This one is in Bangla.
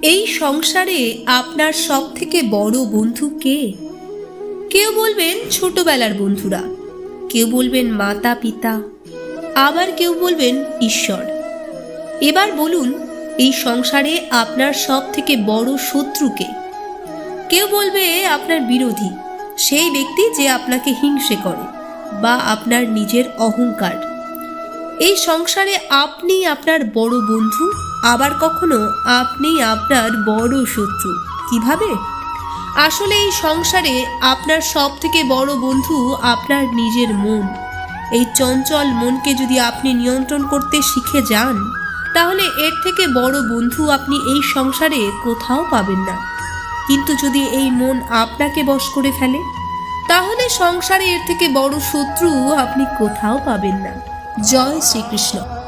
এই সংসারে আপনার সব থেকে বড় বন্ধু কে? কেউ বলবেন ছোটবেলার বন্ধুরা, কেউ বলবেন মাতা পিতা, আবার কেউ বলবেন ঈশ্বর। এবার বলুন, এই সংসারে আপনার সব থেকে বড় শত্রু কে? কেউ বলবে আপনার বিরোধী, সেই ব্যক্তি যে আপনাকে হিংসে করে, বা আপনার নিজের অহংকার। এই সংসারে আপনি আপনার বড় বন্ধু, আবার কখনো আপনি আপনার বড় শত্রু। কিভাবে? আসলে এই সংসারে আপনার সব থেকে বড় বন্ধু আপনার নিজের মন। এই চঞ্চল মনকে যদি আপনি নিয়ন্ত্রণ করতে শিখে যান, তাহলে এর থেকে বড় বন্ধু আপনি এই সংসারে কোথাও পাবেন না। কিন্তু যদি এই মন আপনাকে বশ করে ফেলে, তাহলে সংসারে এর থেকে বড় শত্রু আপনি কোথাও পাবেন না। জয় শ্রীকৃষ্ণ।